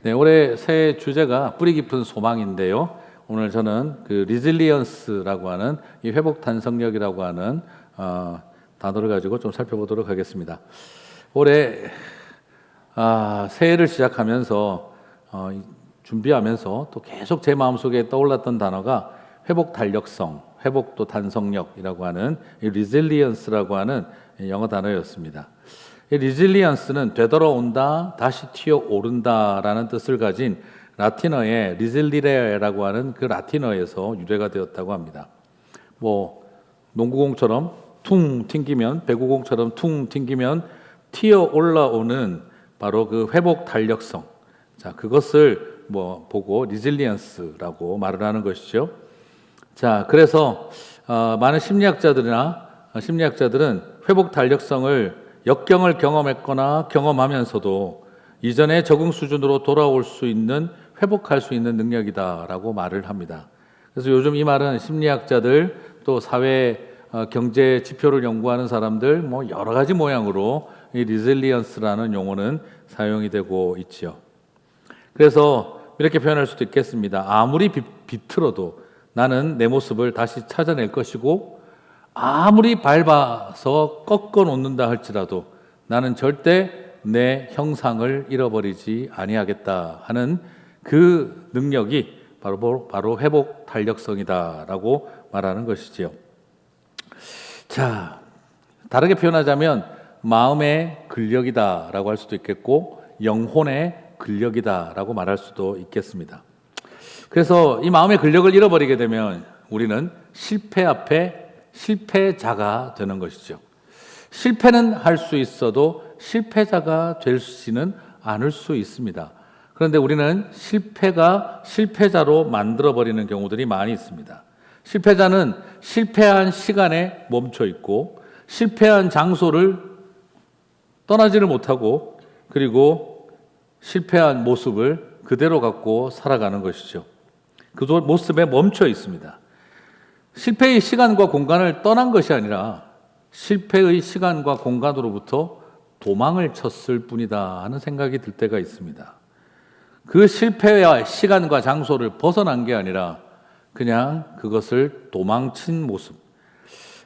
네, 올해 새해 주제가 뿌리 깊은 소망인데요. 오늘 저는 그 리질리언스라고 하는 이 회복 탄성력이라고 하는 단어를 가지고 좀 살펴보도록 하겠습니다. 올해 새해를 시작하면서 준비하면서 또 계속 제 마음속에 떠올랐던 단어가 회복 탄력성, 회복 또 탄성력이라고 하는 이 리질리언스라고 하는 영어 단어였습니다. 이 리질리언스는 되돌아온다, 다시 튀어오른다라는 뜻을 가진 라틴어의 리질리레라고 하는 그 라틴어에서 유래가 되었다고 합니다. 뭐 농구공처럼 퉁 튕기면, 배구공처럼 퉁 튕기면 튀어 올라오는 바로 그 회복 탄력성. 자, 그것을 보고 리질리언스라고 말을 하는 것이죠. 자, 그래서 많은 심리학자들은 회복 탄력성을 역경을 경험했거나 경험하면서도 이전의 적응 수준으로 돌아올 수 있는, 회복할 수 있는 능력이다라고 말을 합니다. 그래서 요즘 이 말은 심리학자들 또 사회 경제 지표를 연구하는 사람들 여러 가지 모양으로 이 리질리언스라는 용어는 사용이 되고 있지요. 그래서 이렇게 표현할 수도 있겠습니다. 아무리 비틀어도 나는 내 모습을 다시 찾아낼 것이고, 아무리 밟아서 꺾어 놓는다 할지라도 나는 절대 내 형상을 잃어버리지 아니하겠다 하는 그 능력이 바로 회복 탄력성이다라고 말하는 것이지요. 자, 다르게 표현하자면 마음의 근력이다라고 할 수도 있겠고, 영혼의 근력이다라고 말할 수도 있겠습니다. 그래서 이 마음의 근력을 잃어버리게 되면 우리는 실패 앞에 실패자가 되는 것이죠. 실패는 할 수 있어도 실패자가 되지는 않을 수 있습니다. 그런데 우리는 실패가 실패자로 만들어버리는 경우들이 많이 있습니다. 실패자는 실패한 시간에 멈춰 있고, 실패한 장소를 떠나지를 못하고, 그리고 실패한 모습을 그대로 갖고 살아가는 것이죠. 그 모습에 멈춰 있습니다. 실패의 시간과 공간을 떠난 것이 아니라 실패의 시간과 공간으로부터 도망을 쳤을 뿐이다 하는 생각이 들 때가 있습니다. 그 실패의 시간과 장소를 벗어난 게 아니라 그냥 그것을 도망친 모습.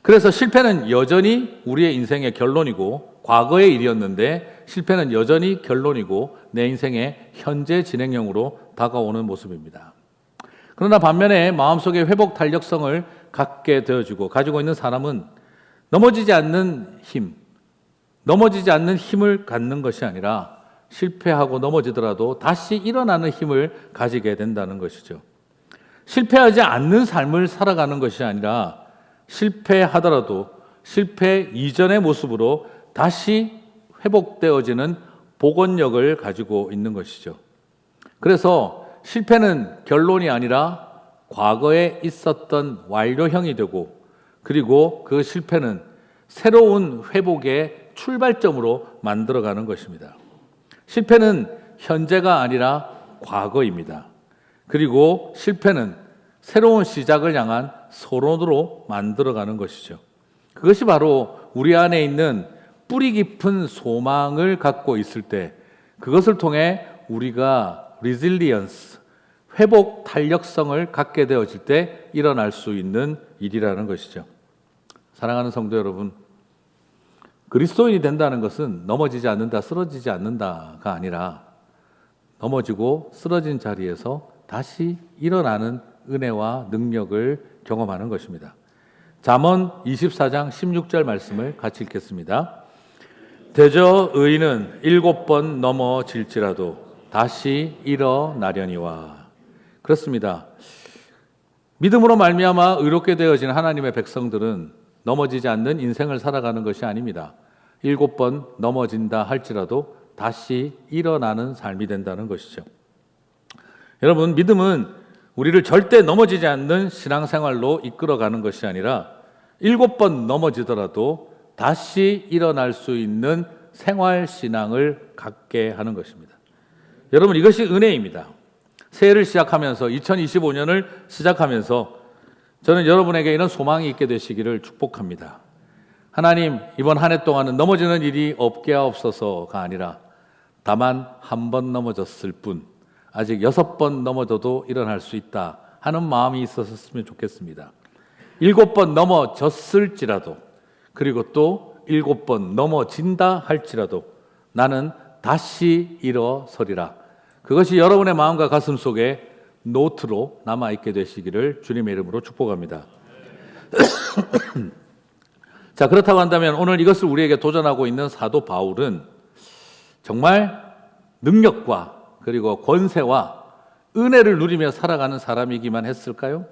그래서 실패는 여전히 우리의 인생의 결론이고, 과거의 일이었는데 실패는 여전히 결론이고 내 인생의 현재 진행형으로 다가오는 모습입니다. 그러나 반면에 마음속에 회복 탄력성을 갖게 되어지고 가지고 있는 사람은 넘어지지 않는 힘을 갖는 것이 아니라 실패하고 넘어지더라도 다시 일어나는 힘을 가지게 된다는 것이죠. 실패하지 않는 삶을 살아가는 것이 아니라 실패하더라도 실패 이전의 모습으로 다시 회복되어지는 복원력을 가지고 있는 것이죠. 그래서 실패는 결론이 아니라 과거에 있었던 완료형이 되고, 그리고 그 실패는 새로운 회복의 출발점으로 만들어가는 것입니다. 실패는 현재가 아니라 과거입니다. 그리고 실패는 새로운 시작을 향한 서론으로 만들어가는 것이죠. 그것이 바로 우리 안에 있는 뿌리 깊은 소망을 갖고 있을 때, 그것을 통해 우리가 리질리언스, 회복 탄력성을 갖게 되어질 때 일어날 수 있는 일이라는 것이죠. 사랑하는 성도 여러분, 그리스도인이 된다는 것은 넘어지지 않는다, 쓰러지지 않는다가 아니라 넘어지고 쓰러진 자리에서 다시 일어나는 은혜와 능력을 경험하는 것입니다. 잠언 24장 16절 말씀을 같이 읽겠습니다. 대저 의인은 7번 넘어질지라도 다시 일어나려니와. 그렇습니다. 믿음으로 말미암아 의롭게 되어진 하나님의 백성들은 넘어지지 않는 인생을 살아가는 것이 아닙니다. 7번 넘어진다 할지라도 다시 일어나는 삶이 된다는 것이죠. 여러분, 믿음은 우리를 절대 넘어지지 않는 신앙생활로 이끌어가는 것이 아니라 7번 넘어지더라도 다시 일어날 수 있는 생활신앙을 갖게 하는 것입니다. 여러분, 이것이 은혜입니다. 새해를 시작하면서 2025년을 시작하면서 저는 여러분에게 이런 소망이 있게 되시기를 축복합니다. 하나님, 이번 한 해 동안은 넘어지는 일이 없게 하옵소서가 아니라 다만 한 번 넘어졌을 뿐, 아직 6번 넘어져도 일어날 수 있다 하는 마음이 있었으면 좋겠습니다. 7번 넘어졌을지라도, 그리고 또 7번 넘어진다 할지라도 나는 다시 일어서리라. 그것이 여러분의 마음과 가슴 속에 노트로 남아있게 되시기를 주님의 이름으로 축복합니다. 자, 그렇다고 한다면 오늘 이것을 우리에게 도전하고 있는 사도 바울은 정말 능력과 그리고 권세와 은혜를 누리며 살아가는 사람이기만 했을까요?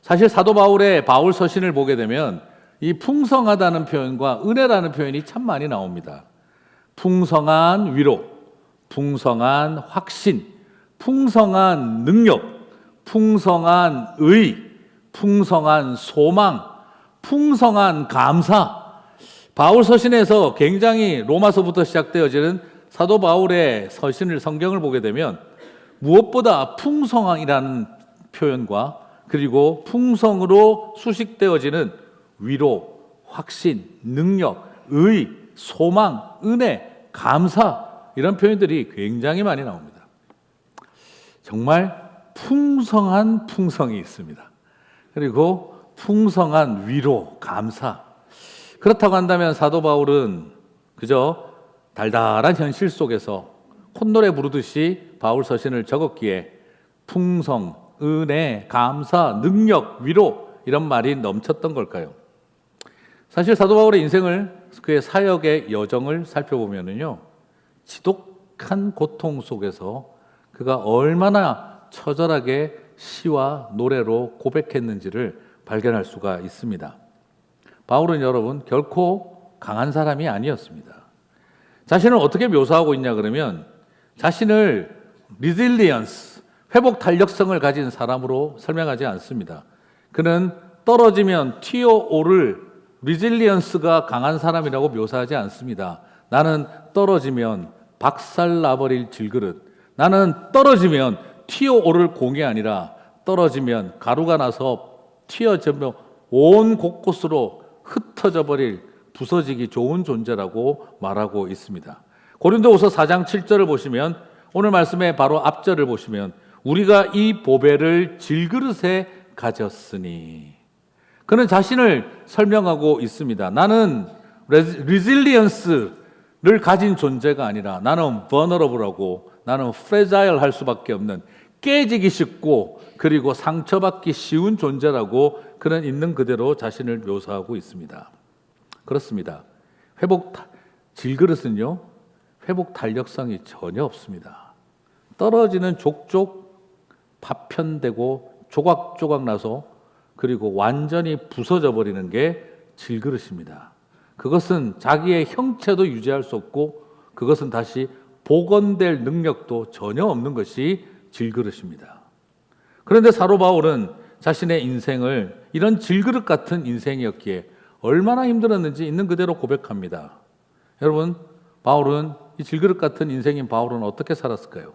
사실 사도 바울의 바울 서신을 보게 되면 이 풍성하다는 표현과 은혜라는 표현이 참 많이 나옵니다. 풍성한 위로, 풍성한 확신, 풍성한 능력, 풍성한 의, 풍성한 소망, 풍성한 감사. 바울 서신에서 굉장히 로마서부터 시작되어지는 사도 바울의 서신을, 성경을 보게 되면 무엇보다 풍성이라는 표현과 그리고 풍성으로 수식되어지는 위로, 확신, 능력, 의, 소망, 은혜, 감사, 이런 표현들이 굉장히 많이 나옵니다. 정말 풍성한 풍성이 있습니다. 그리고 풍성한 위로, 감사. 그렇다고 한다면 사도 바울은 그저 달달한 현실 속에서 콧노래 부르듯이 바울 서신을 적었기에 풍성, 은혜, 감사, 능력, 위로, 이런 말이 넘쳤던 걸까요? 사실 사도 바울의 인생을, 그의 사역의 여정을 살펴보면요, 지독한 고통 속에서 그가 얼마나 처절하게 시와 노래로 고백했는지를 발견할 수가 있습니다. 바울은 여러분 결코 강한 사람이 아니었습니다. 자신을 어떻게 묘사하고 있냐 그러면 자신을 resilience, 회복 탄력성을 가진 사람으로 설명하지 않습니다. 그는 떨어지면 튀어오를 resilience가 강한 사람이라고 묘사하지 않습니다. 나는 떨어지면 박살나버릴 질그릇, 나는 떨어지면 튀어오를 공이 아니라 떨어지면 가루가 나서 튀어져며 온 곳곳으로 흩어져 버릴 부서지기 좋은 존재라고 말하고 있습니다. 고린도후서 4장 7절을 보시면, 오늘 말씀의 바로 앞절을 보시면 우리가 이 보배를 질그릇에 가졌으니, 그는 자신을 설명하고 있습니다. 나는 resilience를 가진 존재가 아니라 나는 vulnerable하고 나는 fragile 할 수밖에 없는, 깨지기 쉽고 그리고 상처받기 쉬운 존재라고 그는 있는 그대로 자신을 묘사하고 있습니다. 그렇습니다. 질그릇은요, 회복 탄력성이 전혀 없습니다. 떨어지는 족족 파편되고 조각조각 나서 그리고 완전히 부서져 버리는 게 질그릇입니다. 그것은 자기의 형체도 유지할 수 없고 그것은 다시 복원될 능력도 전혀 없는 것이 질그릇입니다. 그런데 사도 바울은 자신의 인생을 이런 질그릇 같은 인생이었기에 얼마나 힘들었는지 있는 그대로 고백합니다. 여러분, 바울은, 이 질그릇 같은 인생인 바울은 어떻게 살았을까요?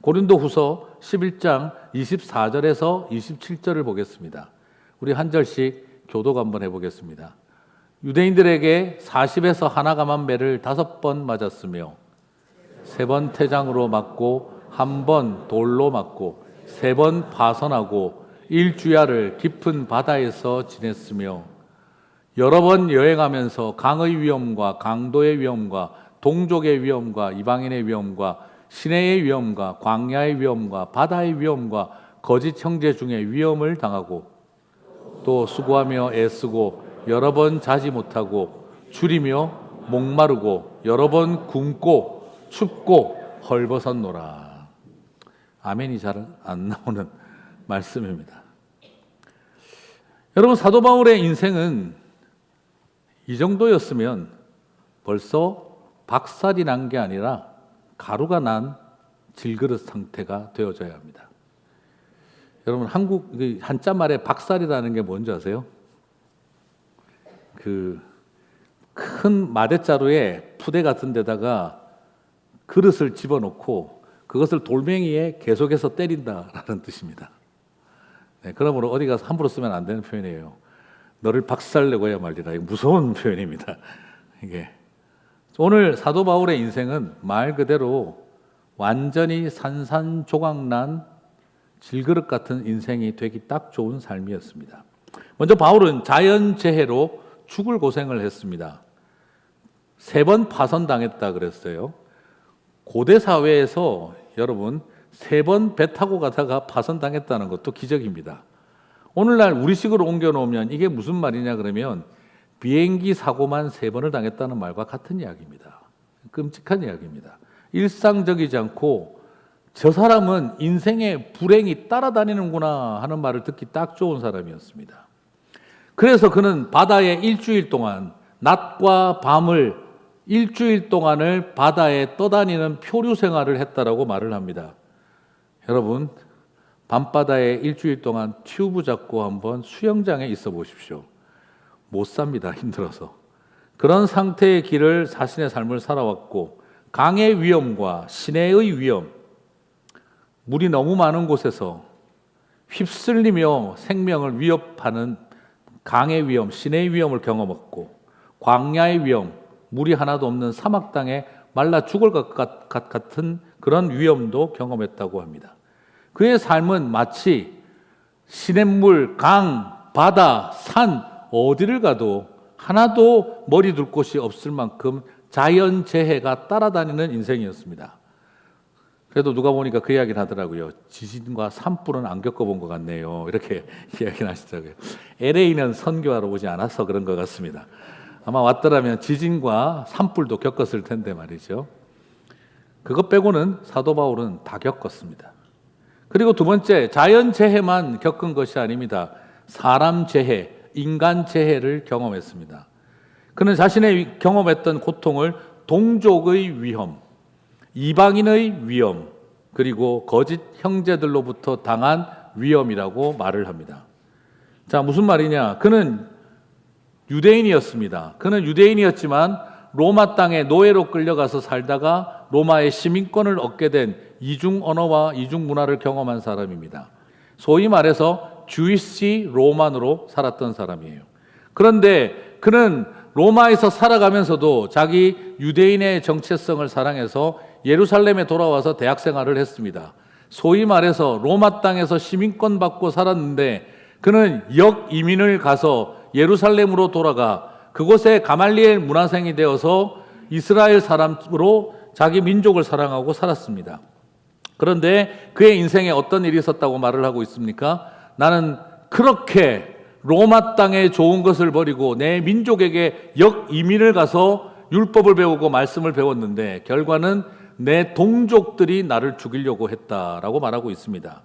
고린도후서 11장 24절에서 27절을 보겠습니다. 우리 한 절씩 교독 한번 해보겠습니다. 유대인들에게 40에서 하나 감한 매를 5번 맞았으며 3번 태장으로 맞고 1번 돌로 맞고 3번 파선하고 일주야를 깊은 바다에서 지냈으며 여러 번 여행하면서 강의 위험과 강도의 위험과 동족의 위험과 이방인의 위험과 시내의 위험과 광야의 위험과 바다의 위험과 거짓 형제 중에 위험을 당하고 또 수고하며 애쓰고 여러 번 자지 못하고 줄이며 목마르고 여러 번 굶고 춥고 헐벗었노라. 아멘이 잘 안 나오는 말씀입니다. 여러분, 사도 바울의 인생은 이 정도였으면 벌써 박살이 난 게 아니라 가루가 난 질그릇 상태가 되어져야 합니다. 여러분, 한국 한자 말에 박살이라는 게 뭔지 아세요? 그 큰 마대자루에 푸대 같은 데다가 그릇을 집어넣고 그것을 돌멩이에 계속해서 때린다라는 뜻입니다. 네, 그러므로 어디 가서 함부로 쓰면 안 되는 표현이에요. 너를 박살내고 해야 말리라. 이거 무서운 표현입니다. 이게 오늘 사도 바울의 인생은 말 그대로 완전히 산산조각난 질그릇 같은 인생이 되기 딱 좋은 삶이었습니다. 먼저 바울은 자연재해로 죽을 고생을 했습니다. 3번 파선당했다 그랬어요. 고대 사회에서 여러분 3번 배 타고 가다가 파선당했다는 것도 기적입니다. 오늘날 우리식으로 옮겨놓으면 이게 무슨 말이냐 그러면 비행기 사고만 3번을 당했다는 말과 같은 이야기입니다. 끔찍한 이야기입니다. 일상적이지 않고 저 사람은 인생의 불행이 따라다니는구나 하는 말을 듣기 딱 좋은 사람이었습니다. 그래서 그는 바다에 일주일 동안 낮과 밤을 일주일 동안을 바다에 떠다니는 표류 생활을 했다라고 말을 합니다. 여러분, 밤바다에 일주일 동안 튜브 잡고 한번 수영장에 있어 보십시오. 못 삽니다. 힘들어서. 그런 상태의 길을 자신의 삶을 살아왔고 강의 위험과 시내의 위험, 물이 너무 많은 곳에서 휩쓸리며 생명을 위협하는 강의 위험, 시내의 위험을 경험했고 광야의 위험, 물이 하나도 없는 사막 땅에 말라 죽을 것 같은 그런 위험도 경험했다고 합니다. 그의 삶은 마치 시냇물, 강, 바다, 산 어디를 가도 하나도 머리 둘 곳이 없을 만큼 자연재해가 따라다니는 인생이었습니다. 그래도 누가 보니까 그 이야기를 하더라고요. 지진과 산불은 안 겪어본 것 같네요. 이렇게 이야기를 하시더라고요. LA는 선교하러 오지 않아서 그런 것 같습니다. 아마 왔더라면 지진과 산불도 겪었을 텐데 말이죠. 그것 빼고는 사도 바울은 다 겪었습니다. 그리고 두 번째, 자연재해만 겪은 것이 아닙니다. 사람재해, 인간재해를 경험했습니다. 그는 자신의 경험했던 고통을 동족의 위험, 이방인의 위험, 그리고 거짓 형제들로부터 당한 위험이라고 말을 합니다. 자, 무슨 말이냐? 그는 유대인이었습니다. 그는 유대인이었지만 로마 땅에 노예로 끌려가서 살다가 로마의 시민권을 얻게 된 이중 언어와 이중 문화를 경험한 사람입니다. 소위 말해서 주이시 로만으로 살았던 사람이에요. 그런데 그는 로마에서 살아가면서도 자기 유대인의 정체성을 사랑해서 예루살렘에 돌아와서 대학 생활을 했습니다. 소위 말해서 로마 땅에서 시민권 받고 살았는데 그는 역이민을 가서 예루살렘으로 돌아가 그곳에 가말리엘 문화생이 되어서 이스라엘 사람으로 자기 민족을 사랑하고 살았습니다. 그런데 그의 인생에 어떤 일이 있었다고 말을 하고 있습니까? 나는 그렇게 로마 땅에 좋은 것을 버리고 내 민족에게 역이민을 가서 율법을 배우고 말씀을 배웠는데 결과는 내 동족들이 나를 죽이려고 했다라고 말하고 있습니다.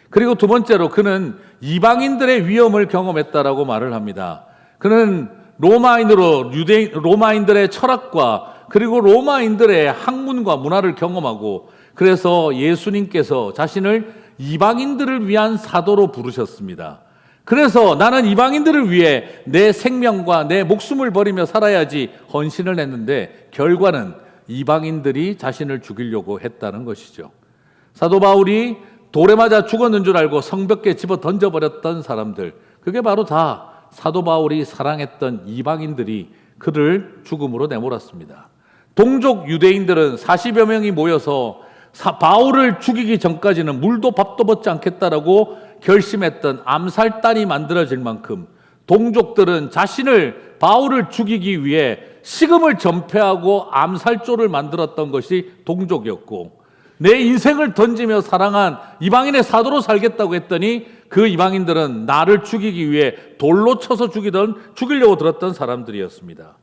그리고 두 번째로 그는 이방인들의 위험을 경험했다라고 말을 합니다. 그는 로마인들의 철학과 그리고 로마인들의 학문과 문화를 경험하고 그래서 예수님께서 자신을 이방인들을 위한 사도로 부르셨습니다. 그래서 나는 이방인들을 위해 내 생명과 내 목숨을 버리며 살아야지 헌신을 했는데 결과는 이방인들이 자신을 죽이려고 했다는 것이죠. 사도 바울이 돌에 맞아 죽었는 줄 알고 성벽에 집어 던져버렸던 사람들, 그게 바로 다 사도 바울이 사랑했던 이방인들이 그를 죽음으로 내몰았습니다. 동족 유대인들은 40여 명이 모여서 바울을 죽이기 전까지는 물도 밥도 먹지 않겠다라고 결심했던 암살단이 만들어질 만큼 동족들은 바울을 죽이기 위해 식음을 전폐하고 암살조를 만들었던 것이 동족이었고 내 인생을 던지며 사랑한 이방인의 사도로 살겠다고 했더니 그 이방인들은 나를 죽이기 위해 돌로 쳐서 죽이려고 들었던 사람들이었습니다.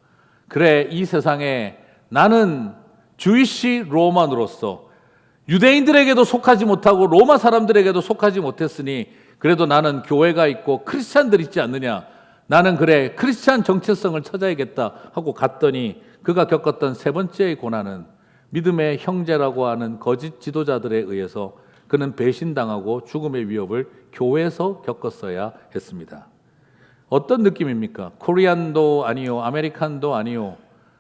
그래, 이 세상에 나는 주이시 로만으로서 유대인들에게도 속하지 못하고 로마 사람들에게도 속하지 못했으니 그래도 나는 교회가 있고 크리스찬들 있지 않느냐, 나는 그래 크리스찬 정체성을 찾아야겠다 하고 갔더니 그가 겪었던 세 번째의 고난은 믿음의 형제라고 하는 거짓 지도자들에 의해서 그는 배신당하고 죽음의 위협을 교회에서 겪었어야 했습니다. 어떤 느낌입니까? 코리안도 아니요, 아메리칸도 아니요,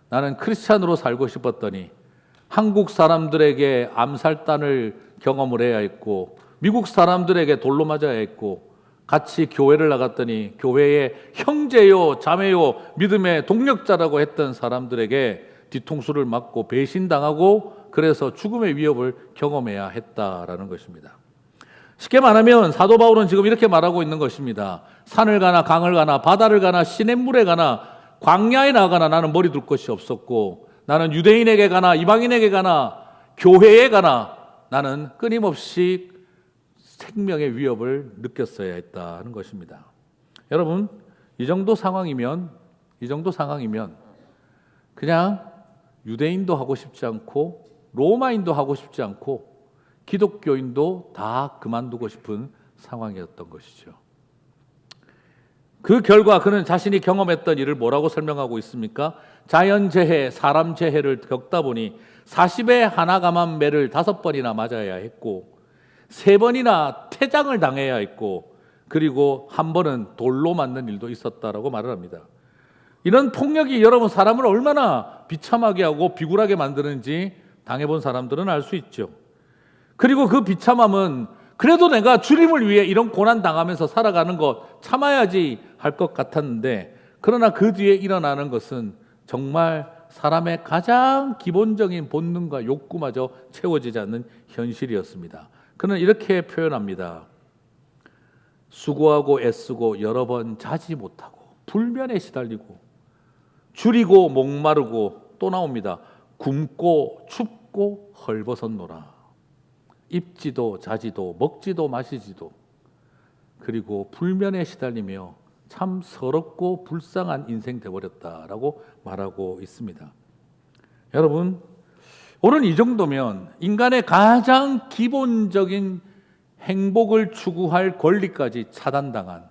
나는 크리스찬으로 살고 싶었더니 한국 사람들에게 암살단을 경험을 해야 했고 미국 사람들에게 돌로 맞아야 했고 같이 교회를 나갔더니 교회의 형제요 자매요 믿음의 동력자라고 했던 사람들에게 뒤통수를 맞고 배신당하고 그래서 죽음의 위협을 경험해야 했다라는 것입니다. 쉽게 말하면 사도 바울은 지금 이렇게 말하고 있는 것입니다. 산을 가나 강을 가나 바다를 가나 시냇물에 가나 광야에 나가나 나는 머리 둘 것이 없었고, 나는 유대인에게 가나 이방인에게 가나 교회에 가나 나는 끊임없이 생명의 위협을 느꼈어야 했다는 것입니다. 여러분, 이 정도 상황이면 그냥 유대인도 하고 싶지 않고 로마인도 하고 싶지 않고 기독교인도 다 그만두고 싶은 상황이었던 것이죠. 그 결과 그는 자신이 경험했던 일을 뭐라고 설명하고 있습니까? 자연재해, 사람재해를 겪다 보니 40에 하나 감한 매를 5번이나 맞아야 했고 3번이나 태장을 당해야 했고 그리고 한 번은 돌로 맞는 일도 있었다라고 말을 합니다. 이런 폭력이 여러분 사람을 얼마나 비참하게 하고 비굴하게 만드는지 당해본 사람들은 알 수 있죠. 그리고 그 비참함은 그래도 내가 주님을 위해 이런 고난 당하면서 살아가는 것 참아야지 할 것 같았는데, 그러나 그 뒤에 일어나는 것은 정말 사람의 가장 기본적인 본능과 욕구마저 채워지지 않는 현실이었습니다. 그는 이렇게 표현합니다. 수고하고 애쓰고 여러 번 자지 못하고 불면에 시달리고 줄이고 목마르고, 또 나옵니다. 굶고 춥고 헐벗었노라. 입지도 자지도 먹지도 마시지도, 그리고 불면에 시달리며 참 서럽고 불쌍한 인생 되어버렸다라고 말하고 있습니다. 여러분, 오늘 이 정도면 인간의 가장 기본적인 행복을 추구할 권리까지 차단당한,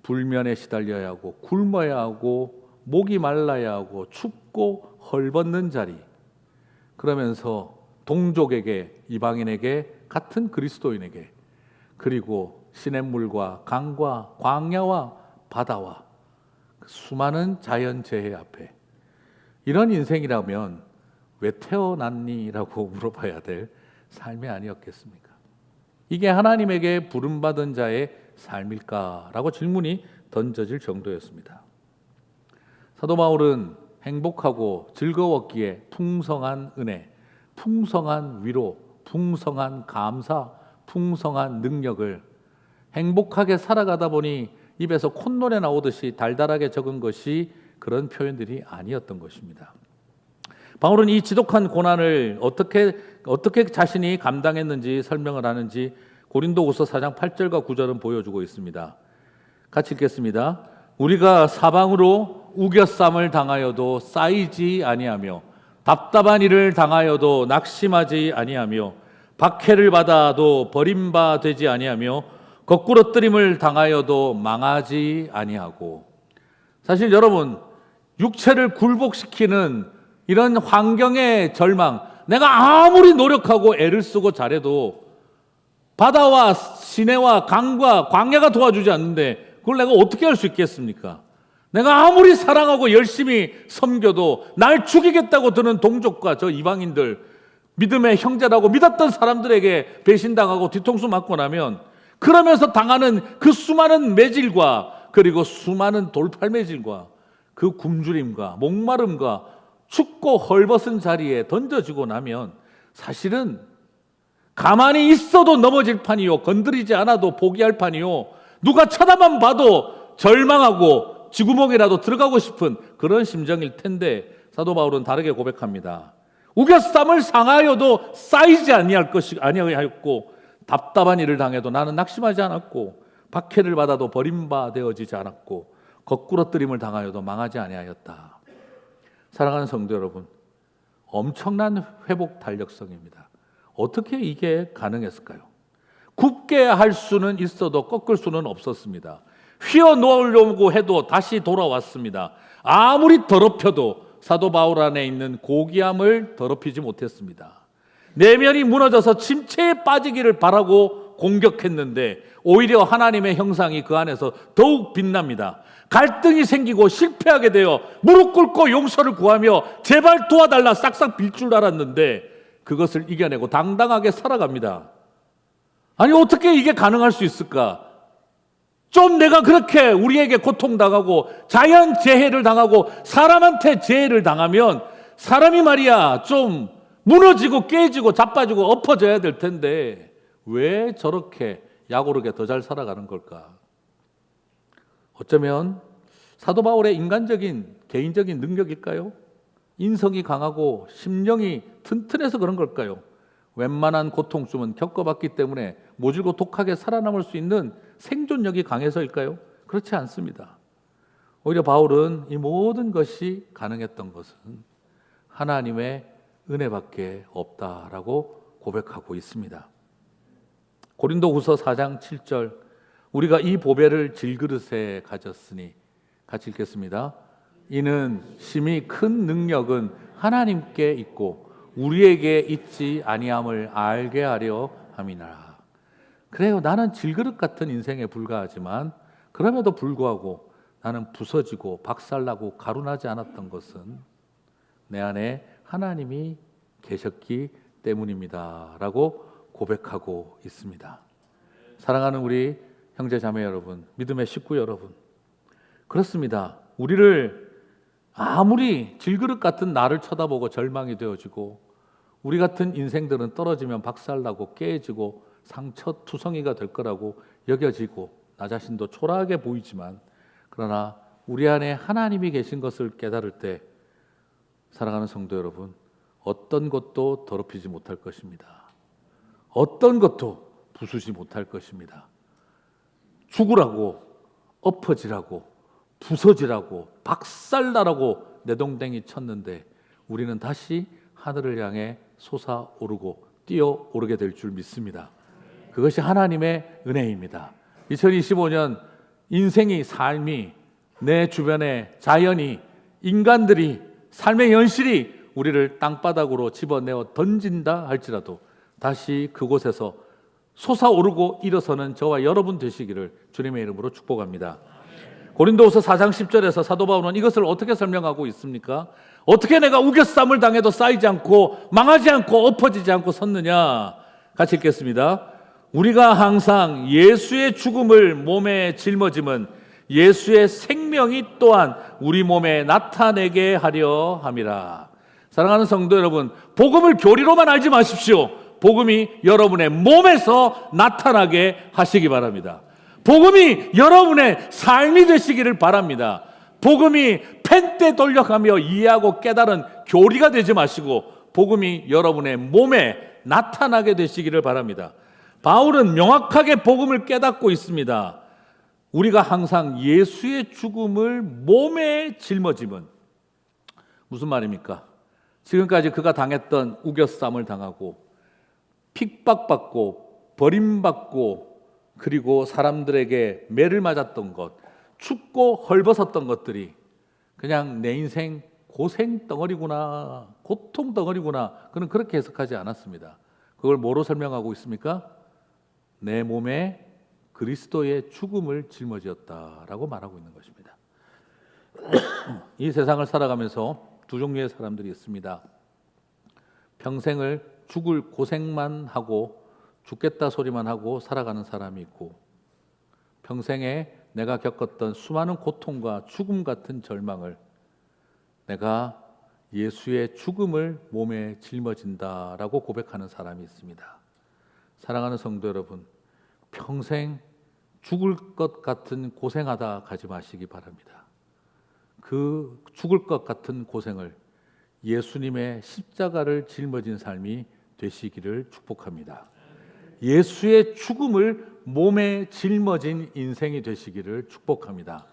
불면에 시달려야 하고 굶어야 하고 목이 말라야 하고 춥고 헐벗는 자리, 그러면서 동족에게, 이방인에게, 같은 그리스도인에게, 그리고 시냇물과 강과 광야와 바다와 그 수많은 자연재해 앞에, 이런 인생이라면 왜 태어났니? 라고 물어봐야 될 삶이 아니었겠습니까? 이게 하나님에게 부름받은 자의 삶일까라고 질문이 던져질 정도였습니다. 사도 바울은 행복하고 즐거웠기에 풍성한 은혜, 풍성한 위로, 풍성한 감사, 풍성한 능력을 행복하게 살아가다 보니 입에서 콧노래 나오듯이 달달하게 적은 것이 그런 표현들이 아니었던 것입니다. 바울은 이 지독한 고난을 어떻게 자신이 감당했는지 설명을 하는지 고린도후서 4장 8절과 9절은 보여주고 있습니다. 같이 읽겠습니다. 우리가 사방으로 우겨쌈을 당하여도 쌓이지 아니하며 답답한 일을 당하여도 낙심하지 아니하며 박해를 받아도 버림받지 아니하며 거꾸러뜨림을 당하여도 망하지 아니하고. 사실 여러분, 육체를 굴복시키는 이런 환경의 절망, 내가 아무리 노력하고 애를 쓰고 잘해도 바다와 시내와 강과 광야가 도와주지 않는데 그걸 내가 어떻게 할 수 있겠습니까? 내가 아무리 사랑하고 열심히 섬겨도 날 죽이겠다고 드는 동족과 저 이방인들, 믿음의 형제라고 믿었던 사람들에게 배신당하고 뒤통수 맞고 나면 그러면서 당하는 그 수많은 매질과 그리고 수많은 돌팔매질과 그 굶주림과 목마름과 춥고 헐벗은 자리에 던져지고 나면 사실은 가만히 있어도 넘어질 판이요, 건드리지 않아도 포기할 판이요, 누가 쳐다만 봐도 절망하고 쥐구멍이라도 들어가고 싶은 그런 심정일 텐데, 사도 바울은 다르게 고백합니다. 우겨쌈을 상하여도 쌓이지 아니하였고 답답한 일을 당해도 나는 낙심하지 않았고 박해를 받아도 버림받아지지 않았고 거꾸러뜨림을 당하여도 망하지 아니하였다. 사랑하는 성도 여러분, 엄청난 회복 달력성입니다. 어떻게 이게 가능했을까요? 굽게 할 수는 있어도 꺾을 수는 없었습니다. 휘어 놓으려고 해도 다시 돌아왔습니다. 아무리 더럽혀도 사도 바울 안에 있는 고귀함을 더럽히지 못했습니다. 내면이 무너져서 침체에 빠지기를 바라고 공격했는데 오히려 하나님의 형상이 그 안에서 더욱 빛납니다. 갈등이 생기고 실패하게 되어 무릎 꿇고 용서를 구하며 제발 도와달라 싹싹 빌 줄 알았는데 그것을 이겨내고 당당하게 살아갑니다. 아니, 어떻게 이게 가능할 수 있을까? 좀 내가 그렇게 우리에게 고통당하고 자연재해를 당하고 사람한테 재해를 당하면 사람이 말이야 좀 무너지고 깨지고 자빠지고 엎어져야 될 텐데 왜 저렇게 약오르게 더 잘 살아가는 걸까? 어쩌면 사도 바울의 인간적인 개인적인 능력일까요? 인성이 강하고 심령이 튼튼해서 그런 걸까요? 웬만한 고통쯤은 겪어봤기 때문에 모질고 독하게 살아남을 수 있는 생존력이 강해서일까요? 그렇지 않습니다. 오히려 바울은 이 모든 것이 가능했던 것은 하나님의 은혜밖에 없다라고 고백하고 있습니다. 고린도후서 4장 7절, 우리가 이 보배를 질그릇에 가졌으니, 같이 읽겠습니다. 이는 심히 큰 능력은 하나님께 있고 우리에게 있지 아니함을 알게 하려 함이라. 그래요, 나는 질그릇 같은 인생에 불과하지만 그럼에도 불구하고 나는 부서지고 박살나고 가루나지 않았던 것은 내 안에 하나님이 계셨기 때문입니다 라고 고백하고 있습니다. 사랑하는 우리 형제 자매 여러분, 믿음의 식구 여러분, 그렇습니다. 우리를 아무리 질그릇 같은 나를 쳐다보고 절망이 되어지고 우리 같은 인생들은 떨어지면 박살나고 깨지고 상처투성이가 될 거라고 여겨지고 나 자신도 초라하게 보이지만, 그러나 우리 안에 하나님이 계신 것을 깨달을 때 사랑하는 성도 여러분, 어떤 것도 더럽히지 못할 것입니다. 어떤 것도 부수지 못할 것입니다. 죽으라고, 엎어지라고, 부서지라고, 박살나라고 내동댕이 쳤는데 우리는 다시 하늘을 향해 솟아오르고 뛰어오르게 될 줄 믿습니다. 그것이 하나님의 은혜입니다. 2025년 인생이, 삶이, 내 주변의 자연이, 인간들이, 삶의 현실이 우리를 땅바닥으로 집어내어 던진다 할지라도 다시 그곳에서 솟아오르고 일어서는 저와 여러분 되시기를 주님의 이름으로 축복합니다. 고린도후서 4장 10절에서 사도 바울은 이것을 어떻게 설명하고 있습니까? 어떻게 내가 우겨쌈을 당해도 쌓이지 않고 망하지 않고 엎어지지 않고 섰느냐? 같이 읽겠습니다. 우리가 항상 예수의 죽음을 몸에 짊어짐은 예수의 생명이 또한 우리 몸에 나타내게 하려 함이라. 사랑하는 성도 여러분, 복음을 교리로만 알지 마십시오. 복음이 여러분의 몸에서 나타나게 하시기 바랍니다. 복음이 여러분의 삶이 되시기를 바랍니다. 복음이 펜때 돌려가며 이해하고 깨달은 교리가 되지 마시고 복음이 여러분의 몸에 나타나게 되시기를 바랍니다. 바울은 명확하게 복음을 깨닫고 있습니다. 우리가 항상 예수의 죽음을 몸에 짊어짐은 무슨 말입니까? 지금까지 그가 당했던 우겨쌈을 당하고 핍박받고 버림받고 그리고 사람들에게 매를 맞았던 것, 춥고 헐벗었던 것들이 그냥 내 인생 고생 덩어리구나, 고통 덩어리구나, 그는 그렇게 해석하지 않았습니다. 그걸 뭐로 설명하고 있습니까? 내 몸에 그리스도의 죽음을 짊어지었다라고 말하고 있는 것입니다. 이 세상을 살아가면서 두 종류의 사람들이 있습니다. 평생을 죽을 고생만 하고 죽겠다 소리만 하고 살아가는 사람이 있고, 평생에 내가 겪었던 수많은 고통과 죽음 같은 절망을 내가 예수의 죽음을 몸에 짊어진다라고 고백하는 사람이 있습니다. 사랑하는 성도 여러분, 평생 죽을 것 같은 고생하다 가지 마시기 바랍니다. 그 죽을 것 같은 고생을 예수님의 십자가를 짊어진 삶이 되시기를 축복합니다. 예수의 죽음을 몸에 짊어진 인생이 되시기를 축복합니다.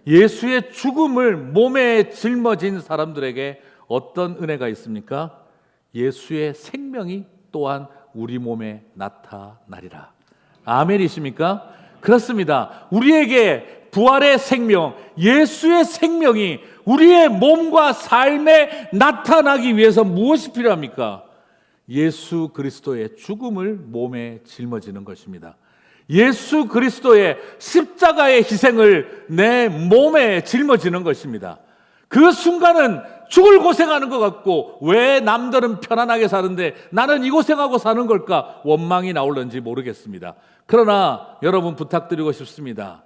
예수의 죽음을 몸에 짊어진 사람들에게 어떤 은혜가 있습니까? 예수의 생명이 또한 우리 몸에 나타나리라. 아멘이십니까? 그렇습니다. 우리에게 부활의 생명, 예수의 생명이 우리의 몸과 삶에 나타나기 위해서 무엇이 필요합니까? 예수 그리스도의 죽음을 몸에 짊어지는 것입니다. 예수 그리스도의 십자가의 희생을 내 몸에 짊어지는 것입니다. 그 순간은 죽을 고생하는 것 같고, 왜 남들은 편안하게 사는데 나는 이 고생하고 사는 걸까? 원망이 나올는지 모르겠습니다. 그러나 여러분 부탁드리고 싶습니다.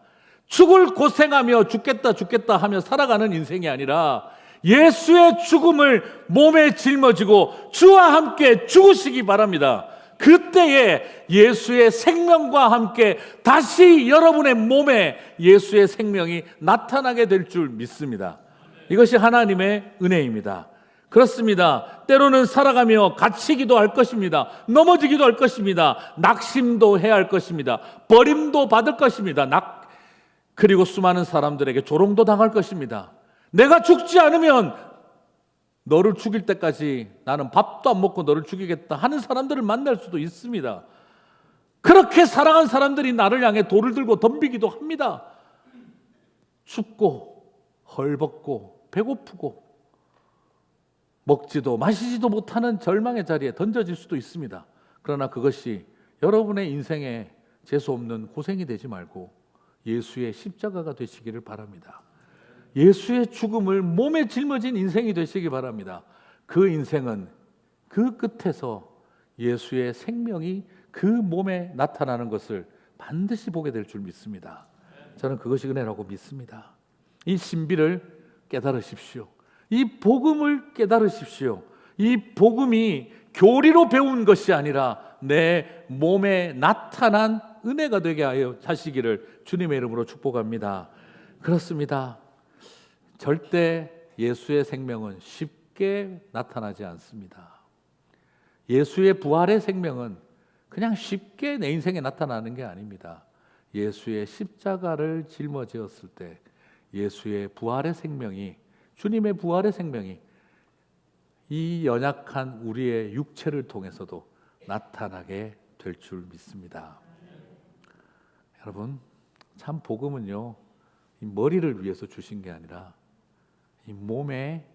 죽을 고생하며 죽겠다 하며 살아가는 인생이 아니라 예수의 죽음을 몸에 짊어지고 주와 함께 죽으시기 바랍니다. 그때에 예수의 생명과 함께 다시 여러분의 몸에 예수의 생명이 나타나게 될 줄 믿습니다. 이것이 하나님의 은혜입니다. 그렇습니다. 때로는 살아가며 갇히기도 할 것입니다. 넘어지기도 할 것입니다. 낙심도 해야 할 것입니다. 버림도 받을 것입니다. 그리고 수많은 사람들에게 조롱도 당할 것입니다. 내가 죽지 않으면 너를 죽일 때까지 나는 밥도 안 먹고 너를 죽이겠다 하는 사람들을 만날 수도 있습니다. 그렇게 사랑한 사람들이 나를 향해 돌을 들고 덤비기도 합니다. 춥고 헐벗고 배고프고 먹지도 마시지도 못하는 절망의 자리에 던져질 수도 있습니다. 그러나 그것이 여러분의 인생에 재수없는 고생이 되지 말고 예수의 십자가가 되시기를 바랍니다. 예수의 죽음을 몸에 짊어진 인생이 되시기 바랍니다. 그 인생은 그 끝에서 예수의 생명이 그 몸에 나타나는 것을 반드시 보게 될 줄 믿습니다. 저는 그것이 은혜라고 믿습니다. 이 신비를 깨달으십시오. 이 복음을 깨달으십시오. 이 복음이 교리로 배운 것이 아니라 내 몸에 나타난 은혜가 되게 하여 하시기를 주님의 이름으로 축복합니다. 그렇습니다. 절대 예수의 생명은 쉽게 나타나지 않습니다. 예수의 부활의 생명은 그냥 쉽게 내 인생에 나타나는 게 아닙니다. 예수의 십자가를 짊어지었을 때 예수의 부활의 생명이, 주님의 부활의 생명이 이 연약한 우리의 육체를 통해서도 나타나게 될 줄 믿습니다. 여러분, 참 복음은요, 이 머리를 위해서 주신 게 아니라 이 몸에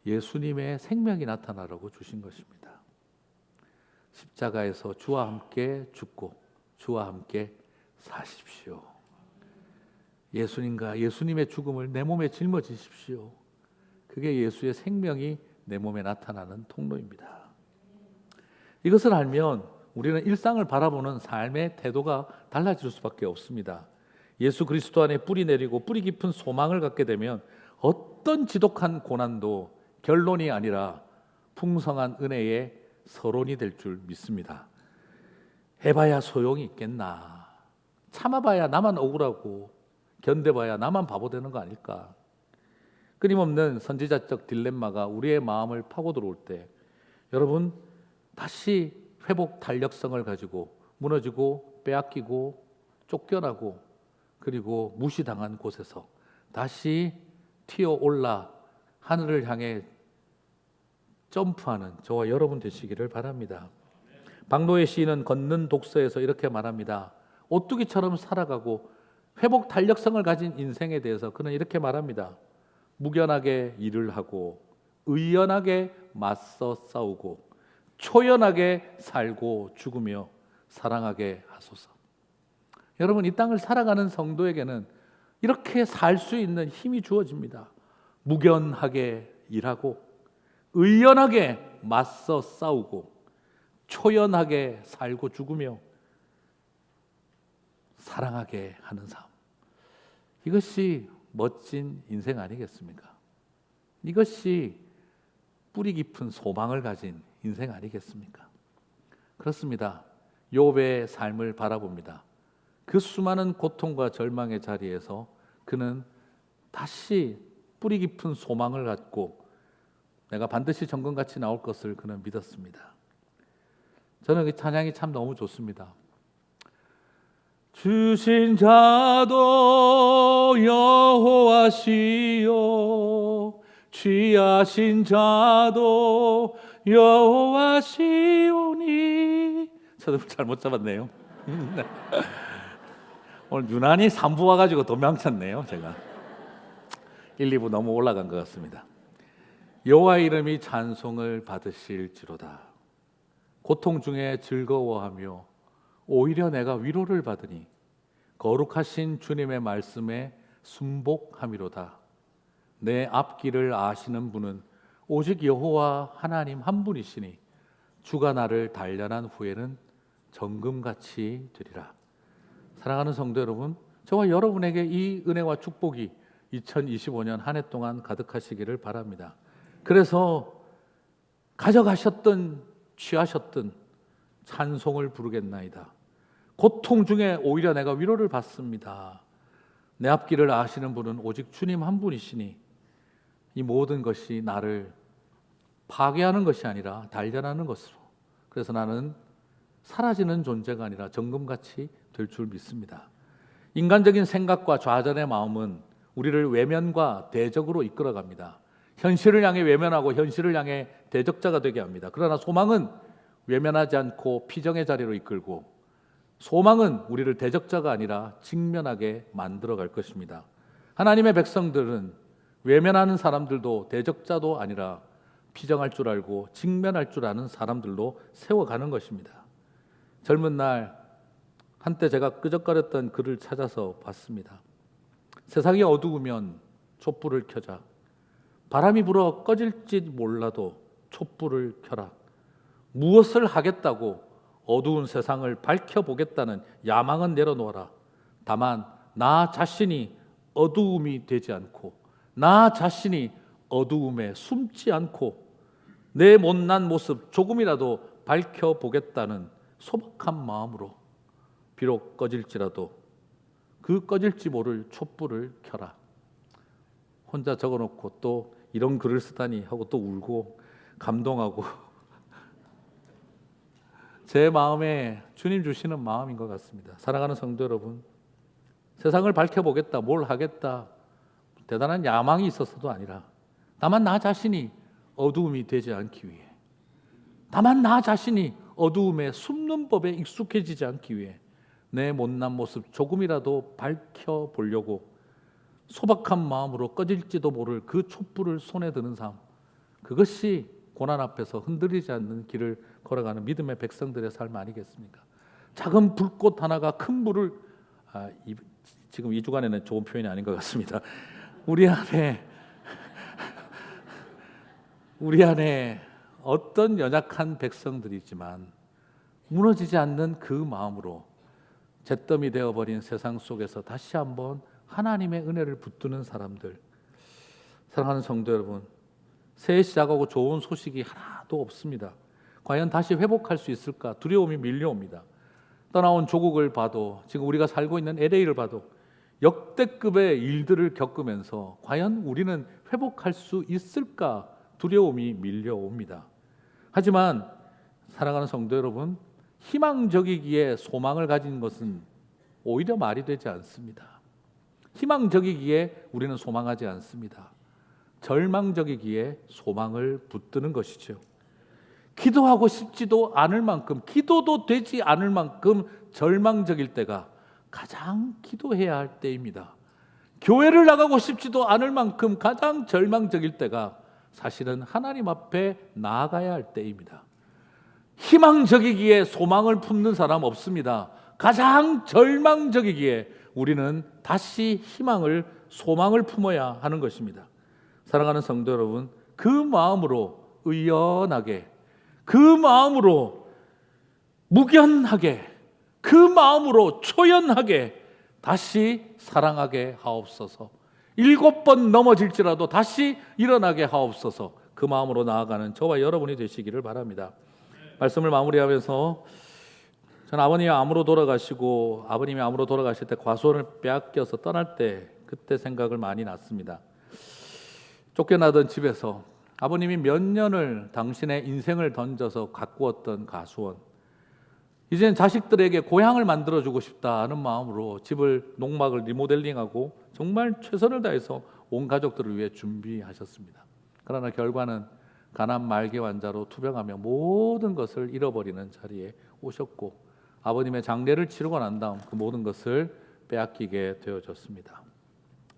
예수님의 생명이 나타나라고 주신 것입니다. 십자가에서 주와 함께 죽고 주와 함께 사십시오. 예수님과 예수님의 죽음을 내 몸에 짊어지십시오. 그게 예수의 생명이 내 몸에 나타나는 통로입니다. 이것을 알면 우리는 일상을 바라보는 삶의 태도가 달라질 수밖에 없습니다. 예수 그리스도 안에 뿌리 내리고 뿌리 깊은 소망을 갖게 되면 어떤 지독한 고난도 결론이 아니라 풍성한 은혜의 서론이 될 줄 믿습니다. 해봐야 소용이 있겠나, 참아봐야 나만 억울하고 견뎌봐야 나만 바보 되는 거 아닐까. 끊임없는 선지자적 딜레마가 우리의 마음을 파고 들어올 때 여러분 다시 회복 탄력성을 가지고 무너지고 빼앗기고 쫓겨나고 그리고 무시당한 곳에서 다시 튀어올라 하늘을 향해 점프하는 저와 여러분 되시기를 바랍니다. 박노해 시인은 걷는 독서에서 이렇게 말합니다. 오뚜기처럼 살아가고 회복 탄력성을 가진 인생에 대해서 그는 이렇게 말합니다. 무견하게 일을 하고 의연하게 맞서 싸우고 초연하게 살고 죽으며 사랑하게 하소서. 여러분, 이 땅을 살아가는 성도에게는 이렇게 살 수 있는 힘이 주어집니다. 무견하게 일하고 의연하게 맞서 싸우고 초연하게 살고 죽으며 사랑하게 하는 삶. 이것이 멋진 인생 아니겠습니까? 이것이 뿌리 깊은 소망을 가진 인생 아니겠습니까? 그렇습니다. 욥의 삶을 바라봅니다. 그 수많은 고통과 절망의 자리에서 그는 다시 뿌리 깊은 소망을 갖고 내가 반드시 정금같이 나올 것을 그는 믿었습니다. 저는 그 찬양이 참 너무 좋습니다. 주신 자도 여호와시요 취하신 자도 여호와시오니. 저도 잘못 잡았네요. 오늘 유난히 3부 와가지고 도망쳤네요. 제가 1, 2부 너무 올라간 것 같습니다. 여호와의 이름이 찬송을 받으실지로다. 고통 중에 즐거워하며 오히려 내가 위로를 받으니 거룩하신 주님의 말씀에 순복함이로다. 내 앞길을 아시는 분은 오직 여호와 하나님 한 분이시니 주가 나를 단련한 후에는 정금같이 되리라. 사랑하는 성도 여러분, 저와 여러분에게 이 은혜와 축복이 2025년 한 해 동안 가득하시기를 바랍니다. 그래서 가져가셨든 취하셨든 찬송을 부르겠나이다. 고통 중에 오히려 내가 위로를 받습니다. 내 앞길을 아시는 분은 오직 주님 한 분이시니 이 모든 것이 나를 파괴하는 것이 아니라 단련하는 것으로, 그래서 나는 사라지는 존재가 아니라 정금같이 될 줄 믿습니다. 인간적인 생각과 좌절의 마음은 우리를 외면과 대적으로 이끌어갑니다. 현실을 향해 외면하고 현실을 향해 대적자가 되게 합니다. 그러나 소망은 외면하지 않고 피정의 자리로 이끌고, 소망은 우리를 대적자가 아니라 직면하게 만들어갈 것입니다. 하나님의 백성들은 외면하는 사람들도 대적자도 아니라 피정할 줄 알고 직면할 줄 아는 사람들로 세워가는 것입니다. 젊은 날 한때 제가 끄적거렸던 글을 찾아서 봤습니다. 세상이 어두우면 촛불을 켜자. 바람이 불어 꺼질지 몰라도 촛불을 켜라. 무엇을 하겠다고 어두운 세상을 밝혀보겠다는 야망은 내려놓아라. 다만 나 자신이 어두움이 되지 않고, 나 자신이 어두움에 숨지 않고 내 못난 모습 조금이라도 밝혀보겠다는 소박한 마음으로 비록 꺼질지라도 그 꺼질지 모를 촛불을 켜라. 혼자 적어놓고 또 이런 글을 쓰다니 하고 또 울고 감동하고 제 마음에 주님 주시는 마음인 것 같습니다. 사랑하는 성도 여러분, 세상을 밝혀보겠다, 뭘 하겠다, 대단한 야망이 있어서도 아니라 다만 나 자신이 어두움이 되지 않기 위해, 다만 나 자신이 어두움에 숨는 법에 익숙해지지 않기 위해 내 못난 모습 조금이라도 밝혀보려고 소박한 마음으로 꺼질지도 모를 그 촛불을 손에 드는 삶, 그것이 고난 앞에서 흔들리지 않는 길을 걸어가는 믿음의 백성들의 삶 아니겠습니까? 작은 불꽃 하나가 큰 불을, 지금 이 주간에는 좋은 표현이 아닌 것 같습니다. 우리 안에 어떤 연약한 백성들이지만 무너지지 않는 그 마음으로 잿더미 되어버린 세상 속에서 다시 한번 하나님의 은혜를 붙드는 사람들. 사랑하는 성도 여러분, 새해 시작하고 좋은 소식이 하나도 없습니다. 과연 다시 회복할 수 있을까 두려움이 밀려옵니다. 떠나온 조국을 봐도, 지금 우리가 살고 있는 LA를 봐도 역대급의 일들을 겪으면서 과연 우리는 회복할 수 있을까 두려움이 밀려옵니다. 하지만 사랑하는 성도 여러분, 희망적이기에 소망을 가진 것은 오히려 말이 되지 않습니다. 희망적이기에 우리는 소망하지 않습니다. 절망적이기에 소망을 붙드는 것이죠. 기도하고 싶지도 않을 만큼, 기도도 되지 않을 만큼 절망적일 때가 가장 기도해야 할 때입니다. 교회를 나가고 싶지도 않을 만큼 가장 절망적일 때가 사실은 하나님 앞에 나아가야 할 때입니다. 희망적이기에 소망을 품는 사람 없습니다. 가장 절망적이기에 우리는 다시 희망을, 소망을 품어야 하는 것입니다. 사랑하는 성도 여러분, 그 마음으로 의연하게, 그 마음으로 묵연하게, 그 마음으로 초연하게 다시 사랑하게 하옵소서. 7번 넘어질지라도 다시 일어나게 하옵소서. 그 마음으로 나아가는 저와 여러분이 되시기를 바랍니다. 말씀을 마무리하면서, 전 아버님이 암으로 돌아가시고 아버님이 암으로 돌아가실 때 과수원을 빼앗겨서 떠날 때 그때 생각을 많이 났습니다. 쫓겨나던 집에서 아버님이 몇 년을 당신의 인생을 던져서 가꾸었던 가수원, 이제는 자식들에게 고향을 만들어주고 싶다는 마음으로 집을, 농막을 리모델링하고 정말 최선을 다해서 온 가족들을 위해 준비하셨습니다. 그러나 결과는 가난 말기 환자로 투병하며 모든 것을 잃어버리는 자리에 오셨고, 아버님의 장례를 치르고 난 다음 그 모든 것을 빼앗기게 되어졌습니다.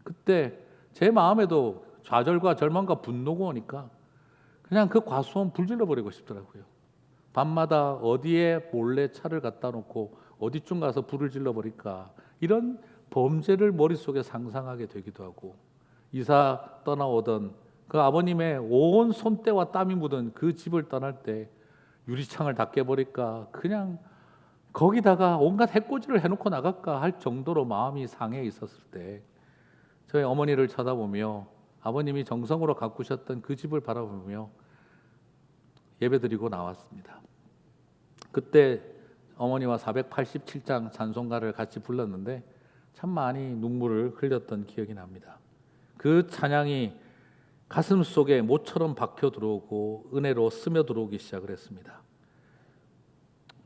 그때 제 마음에도 좌절과 절망과 분노가 오니까 그냥 그 과수원 불질러 버리고 싶더라고요. 밤마다 어디에 몰래 차를 갖다 놓고 어디쯤 가서 불을 질러 버릴까, 이런 범죄를 머릿속에 상상하게 되기도 하고, 이사 떠나오던 그 아버님의 온 손때와 땀이 묻은 그 집을 떠날 때 유리창을 다 깨버릴까, 그냥 거기다가 온갖 해코지를 해놓고 나갈까 할 정도로 마음이 상해 있었을 때 저희 어머니를 쳐다보며 아버님이 정성으로 가꾸셨던 그 집을 바라보며 예배드리고 나왔습니다. 그때 어머니와 487장 찬송가를 같이 불렀는데 참 많이 눈물을 흘렸던 기억이 납니다. 그 찬양이 가슴 속에 못처럼 박혀 들어오고 은혜로 스며 들어오기 시작을 했습니다.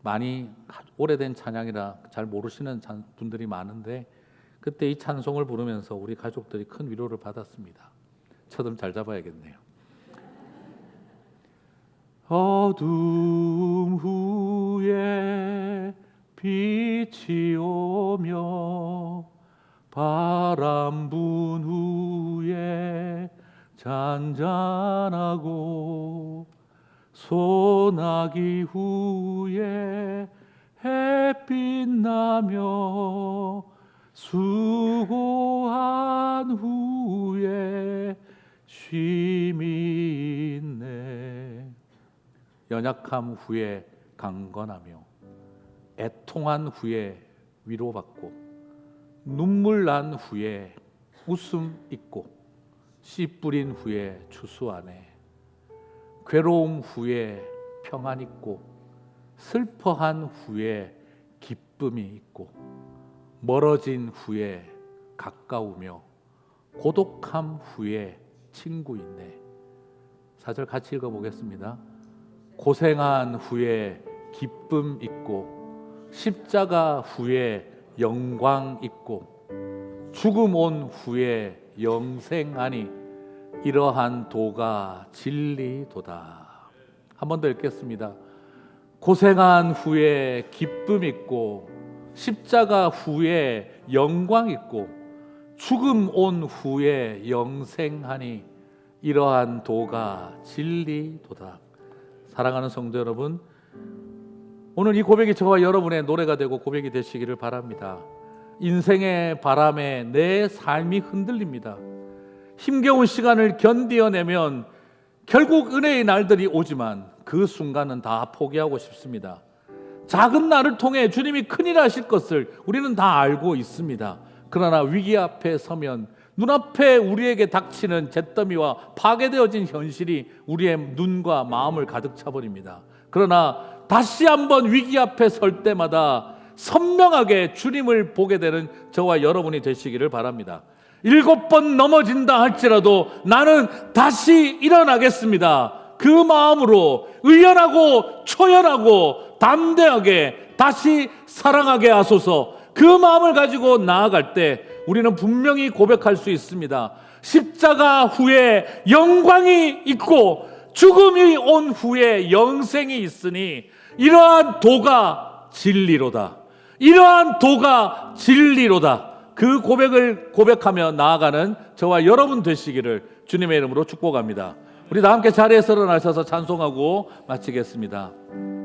많이 오래된 찬양이라 잘 모르시는 분들이 많은데 그때 이 찬송을 부르면서 우리 가족들이 큰 위로를 받았습니다. 초점 잘 잡아야겠네요. 어둠 후에 빛이 오며 바람 분 후에 잔잔하고 소나기 후에 햇빛 나며 수고한 후에 쉼이 있네. 연약함 후에 강건하며 애통한 후에 위로받고 눈물 난 후에 웃음 있고 씨 뿌린 후에 추수하네. 괴로움 후에 평안 있고 슬퍼한 후에 기쁨이 있고 멀어진 후에 가까우며 고독함 후에 친구 있네. 4절 같이 읽어보겠습니다. 고생한 후에 기쁨 있고 십자가 후에 영광 있고 죽음 온 후에 영생하니 이러한 도가 진리도다. 한 번 더 읽겠습니다. 고생한 후에 기쁨 있고 십자가 후에 영광 있고 죽음 온 후에 영생하니 이러한 도가 진리도다. 사랑하는 성도 여러분, 오늘 이 고백이 저와 여러분의 노래가 되고 고백이 되시기를 바랍니다. 인생의 바람에 내 삶이 흔들립니다. 힘겨운 시간을 견디어내면 결국 은혜의 날들이 오지만 그 순간은 다 포기하고 싶습니다. 작은 날을 통해 주님이 큰일 하실 것을 우리는 다 알고 있습니다. 그러나 위기 앞에 서면 눈앞에 우리에게 닥치는 잿더미와 파괴되어진 현실이 우리의 눈과 마음을 가득 차버립니다. 그러나 다시 한번 위기 앞에 설 때마다 선명하게 주님을 보게 되는 저와 여러분이 되시기를 바랍니다. 7번 넘어진다 할지라도 나는 다시 일어나겠습니다. 그 마음으로 의연하고 초연하고 담대하게 다시 사랑하게 하소서. 그 마음을 가지고 나아갈 때 우리는 분명히 고백할 수 있습니다. 십자가 후에 영광이 있고 죽음이 온 후에 영생이 있으니 이러한 도가 진리로다. 이러한 도가 진리로다. 그 고백을 고백하며 나아가는 저와 여러분 되시기를 주님의 이름으로 축복합니다. 우리 다 함께 자리에서 일어나셔서 찬송하고 마치겠습니다.